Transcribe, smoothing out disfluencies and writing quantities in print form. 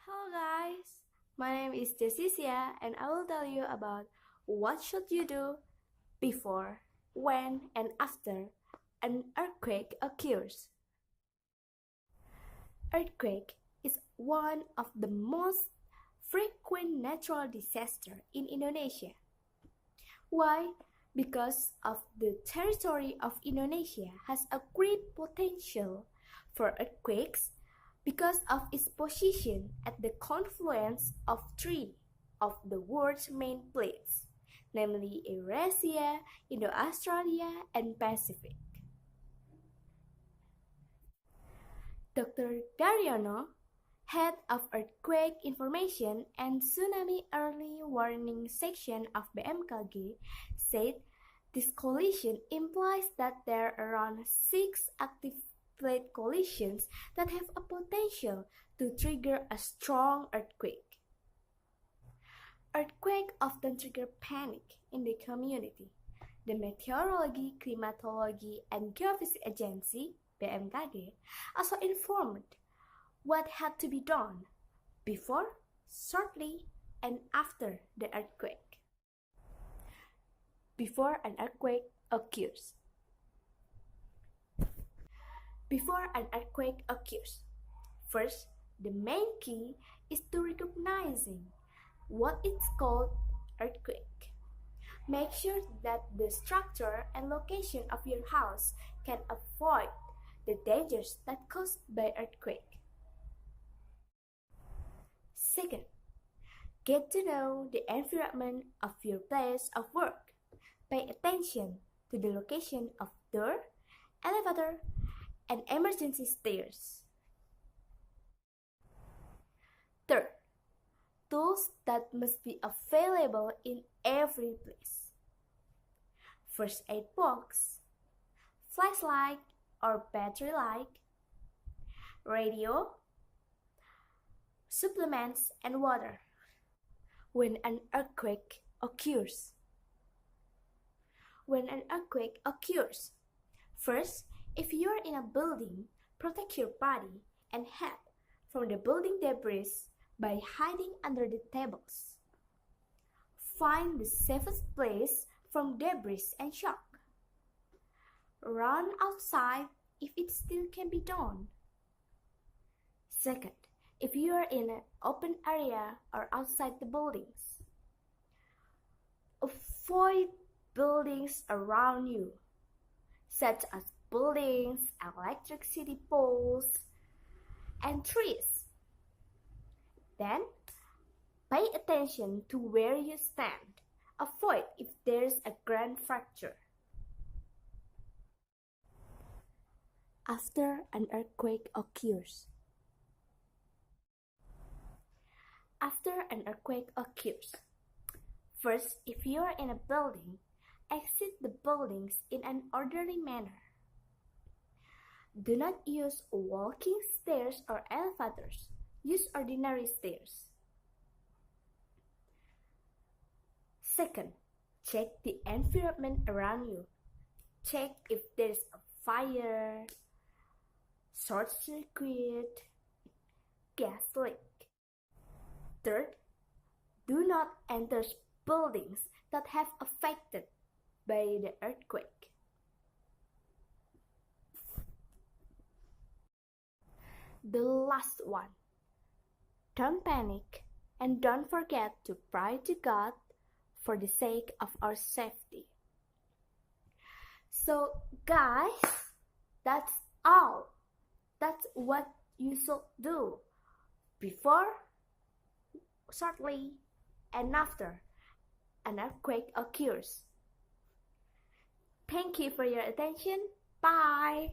Hello guys, my name is Justicia and I will tell you about what should you do before, when and after an earthquake occurs. Earthquake is one of the most frequent natural disasters in Indonesia. Why? Because of the territory of Indonesia has a great potential for earthquakes because of its position at the confluence of three of the world's main plates, namely Eurasia, Indo-Australia, and Pacific. Dr. Daryono, head of Earthquake Information and Tsunami Early Warning Section of BMKG, said this collision implies that there are around 6 active plate collisions that have a potential to trigger a strong earthquake. Earthquakes often trigger panic in the community. The Meteorology, Climatology, and Geophysics Agency (BMKG) also informed what had to be done before, shortly, and after the earthquake. Before an earthquake occurs. Before an earthquake occurs, first, the main key is to recognizing what is called earthquake. Make sure that the structure and location of your house can avoid the dangers that caused by earthquake. Second, get to know the environment of your place of work. Pay attention to the location of door, elevator, and emergency stairs. Third, tools that must be available in every place. First aid box, flashlight or battery light, radio, supplements, and water. When an earthquake occurs. When an earthquake occurs, first, if you are in a building, protect your body and head from the building debris by hiding under the tables. Find the safest place from debris and shock. Run outside if it still can be done. Second, if you are in an open area or outside the buildings, avoid buildings around you, such as buildings, electricity poles, and trees. Then, pay attention to where you stand. Avoid if there's a ground fracture. After an earthquake occurs. After an earthquake occurs. First, if you are in a building, exit the buildings in an orderly manner. Do not use walking stairs or elevators. Use ordinary stairs. Second, check the environment around you. Check if there is a fire, short circuit, gas leak. Third, do not enter buildings that have affected by the earthquake. The last one. Don't panic and don't forget to pray to God for the sake of our safety. So guys, that's all. That's what you should do before, shortly, and after an earthquake occurs. Thank you for your attention. Bye.